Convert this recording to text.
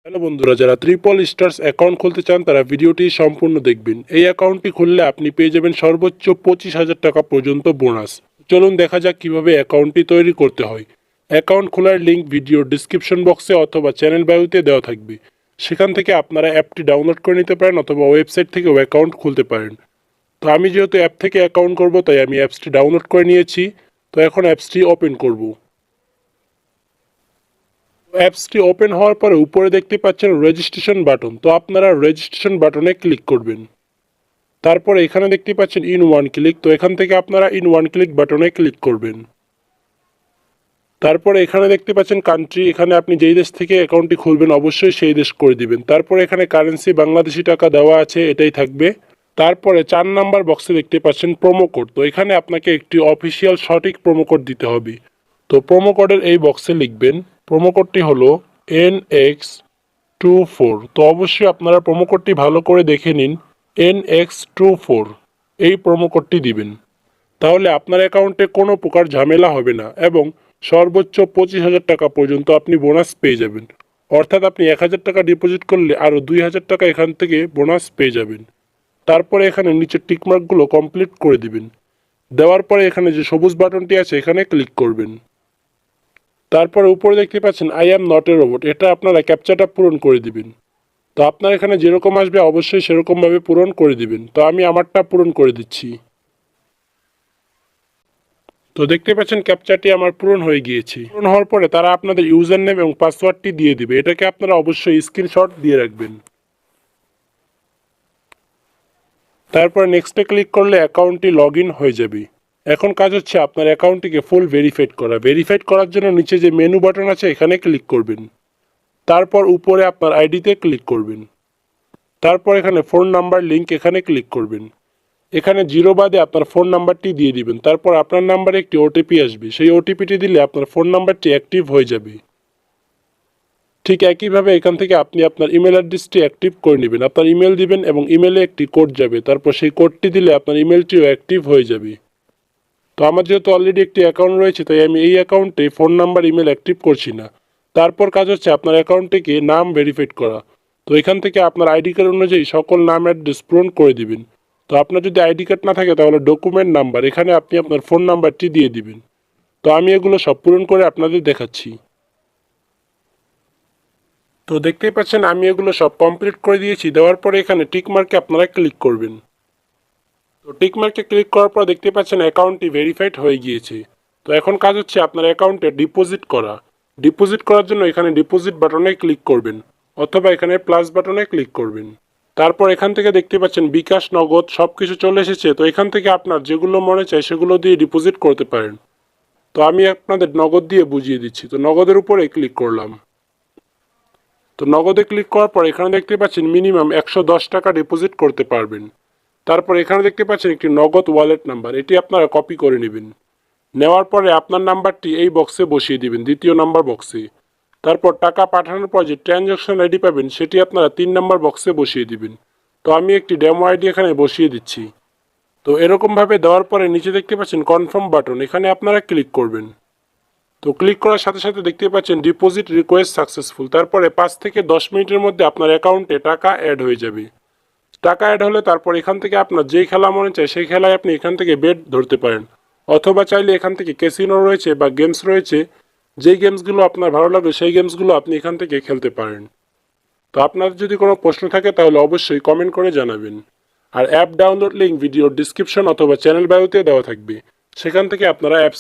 Hello বন্ধুরা, যারা triple stars account খুলতে চান তারা ভিডিওটি সম্পূর্ণ দেখবেন। এই অ্যাকাউন্টটি খুললে আপনি পেয়ে যাবেন সর্বোচ্চ 25,000 টাকা পর্যন্ত বোনাস। চলুন দেখা যাক কিভাবে অ্যাকাউন্টটি তৈরি করতে হয়। অ্যাকাউন্ট খোলার লিঙ্ক ভিডিওর ডিসক্রিপশন বক্সে অথবা চ্যানেল বায়োতে দেওয়া থাকবে। সেখান থেকে আপনারা অ্যাপটি ডাউনলোড করে নিতে পারেন অথবা ওয়েবসাইট থেকেও অ্যাকাউন্ট খুলতে পারেন। তো আমি যেহেতু অ্যাপ থেকে অ্যাকাউন্ট করব তাই আমি অ্যাপসটি ডাউনলোড করে নিয়েছি। তো এখন অ্যাপসটি ওপেন করব। অ্যাপসটি ওপেন হওয়ার পরে উপরে দেখতে পাচ্ছেন রেজিস্ট্রেশন বাটন। তো আপনারা রেজিস্ট্রেশন বাটনে ক্লিক করবেন। তারপরে এখানে দেখতে পাচ্ছেন ইন ওয়ান ক্লিক। তো এখান থেকে আপনারা ইন ওয়ান ক্লিক বাটনে ক্লিক করবেন। তারপরে এখানে দেখতে পাচ্ছেন কান্ট্রি, এখানে আপনি যেই দেশ থেকে অ্যাকাউন্টটি খুলবেন অবশ্যই সেই দেশ করে দিবেন। তারপরে এখানে কারেন্সি বাংলাদেশি টাকা দেওয়া আছে, এটাই থাকবে। তারপরে 4 নাম্বার বক্সে দেখতে পাচ্ছেন প্রোমো কোড। তো এখানে আপনাকে একটি অফিসিয়াল সঠিক প্রোমো কোড দিতে হবে। তো প্রোমো কোডের এই বক্সে লিখবেন, প্রোমো কোডটি হলো NX24। তো অবশ্যই আপনারা প্রোমো কোডটি ভালো করে দেখে নিন, NX24 এই প্রোমো কোডটি দিবেন। তাহলে আপনার অ্যাকাউন্টে কোনো প্রকার ঝামেলা হবে না এবং সর্বোচ্চ 25,000 টাকা পর্যন্ত আপনি বোনাস পেয়ে যাবেন। অর্থাৎ আপনি 1,000 টাকা ডিপোজিট করলে আরও 2,000 টাকা এখান থেকে বোনাস পেয়ে যাবেন। তারপরে এখানে নিচের টিকমার্কগুলো কমপ্লিট করে দিবেন। দেওয়ার পরে এখানে যে সবুজ বাটনটি আছে এখানে ক্লিক করবেন। তারপরে উপরে দেখতে পাচ্ছেন I am not a robot, এটা আপনারা ক্যাপচাটা পূরণ করে দিবেন। তো আপনার এখানে যেরকম আসবে অবশ্যই সেরকমভাবে পূরণ করে দিবেন। তো আমি আমারটা পূরণ করে দিচ্ছি। তো দেখতে পাচ্ছেন ক্যাপচাটি আমার পূরণ হয়ে গিয়েছে। পূরণ হওয়ার পরে তারা আপনাদের ইউজার নেম এবং পাসওয়ার্ডটি দিয়ে দিবে, এটাকে আপনারা অবশ্যই স্ক্রিনশট দিয়ে রাখবেন। তারপরে নেক্সটে ক্লিক করলে অ্যাকাউন্টটি লগ ইন হয়ে যাবে। এখন কাজ হচ্ছে আপনার অ্যাকাউন্টটিকে ফুল ভেরিফাইড করা। ভেরিফাইড করার জন্য নিচে যে মেনু বাটন আছে এখানে ক্লিক করবেন। তারপর উপরে আপনার আইডিতে ক্লিক করবেন। তারপর এখানে ফোন নাম্বার লিঙ্ক এখানে ক্লিক করবেন। এখানে জিরো বাদে আপনার ফোন নাম্বারটি দিয়ে দিবেন। তারপর আপনার নাম্বারে একটি ওটিপি আসবে, সেই ওটিপিটি দিলে আপনার ফোন নাম্বারটি অ্যাক্টিভ হয়ে যাবে। ঠিক একইভাবে এখান থেকে আপনি আপনার ইমেল অ্যাড্রেসটি অ্যাক্টিভ করে নেবেন। আপনার ইমেল দিবেন এবং ইমেলে একটি কোড যাবে, তারপর সেই কোডটি দিলে আপনার ইমেলটিও অ্যাক্টিভ হয়ে যাবে। তো আমার যেহেতু অলরেডি একটি অ্যাকাউন্ট রয়েছে তাই আমি এই অ্যাকাউন্টে ফোন নাম্বার ইমেল অ্যাক্টিভ করছি না। তারপর কাজ হচ্ছে আপনার অ্যাকাউন্টটিকে নাম ভেরিফাইড করা। তো এখান থেকে আপনার আইডি কার্ড অনুযায়ী সকল নাম অ্যাড্রেস পূরণ করে দিবেন। তো আপনার যদি আইডি কার্ড না থাকে তাহলে ডকুমেন্ট নাম্বার, এখানে আপনি আপনার ফোন নাম্বারটি দিয়ে দিবেন। তো আমি এগুলো সব পূরণ করে আপনাদের দেখাচ্ছি। তো দেখতেই পাচ্ছেন আমি এগুলো সব কমপ্লিট করে দিয়েছি। দেওয়ার পরে এখানে টিক মার্কে আপনারা ক্লিক করবেন। তো টিক মার্কে ক্লিক করার পর দেখতে পাচ্ছেন অ্যাকাউন্টটি ভেরিফাইড হয়ে গিয়েছে। তো এখন কাজ হচ্ছে আপনার অ্যাকাউন্টে ডিপোজিট করা। ডিপোজিট করার জন্য এখানে ডিপোজিট বাটনে ক্লিক করবেন অথবা এখানে প্লাস বাটনে ক্লিক করবেন। তারপর এখান থেকে দেখতে পাচ্ছেন বিকাশ, নগদ সব কিছু চলে এসেছে। তো এখান থেকে আপনার যেগুলো মনে চায় সেগুলো দিয়ে ডিপোজিট করতে পারেন। তো আমি আপনাদের নগদ দিয়ে বুঝিয়ে দিচ্ছি। তো নগদের উপরে ক্লিক করলাম। তো নগদে ক্লিক করার পর এখানে দেখতে পাচ্ছেন মিনিমাম 110 টাকা ডিপোজিট করতে পারবেন। তারপর এখানে দেখতে পাচ্ছেন একটি নগদ ওয়ালেট নাম্বার, এটি আপনারা কপি করে নেবেন। নেওয়ার পরে আপনার নাম্বারটি এই বক্সে বসিয়ে দিবেন, দ্বিতীয় নাম্বার বক্সে। তারপর টাকা পাঠানোর পর যে ট্রানজ্যাকশন আইডি পাবেন সেটি আপনারা 3 নাম্বার বক্সে বসিয়ে দিবেন। তো আমি একটি ডেমো আইডি এখানে বসিয়ে দিচ্ছি। তো এরকমভাবে দেওয়ার পরে নিচে দেখতে পাচ্ছেন কনফার্ম বাটন, এখানে আপনারা ক্লিক করবেন। তো ক্লিক করার সাথে সাথে দেখতে পাচ্ছেন ডিপোজিট রিকোয়েস্ট সাকসেসফুল। তারপরে 5 থেকে 10 মিনিটের মধ্যে আপনার অ্যাকাউন্টে টাকা অ্যাড হয়ে যাবে। টাকা অ্যাড হলে তারপর এখান থেকে আপনার যেই খেলা মনে চায় সেই খেলায় আপনি এখান থেকে বেট ধরতে পারেন, অথবা চাইলে এখান থেকে ক্যাসিনো রয়েছে বা গেমস রয়েছে, যেই গেমসগুলো আপনার ভালো লাগে সেই গেমসগুলো আপনি এখান থেকে খেলতে পারেন। তো আপনার যদি কোনো প্রশ্ন থাকে তাহলে অবশ্যই কমেন্ট করে জানাবেন। আর অ্যাপ ডাউনলোড লিঙ্ক ভিডিওর ডিসক্রিপশন অথবা চ্যানেল বায়োতে দেওয়া থাকবে, সেখান থেকে আপনারা অ্যাপস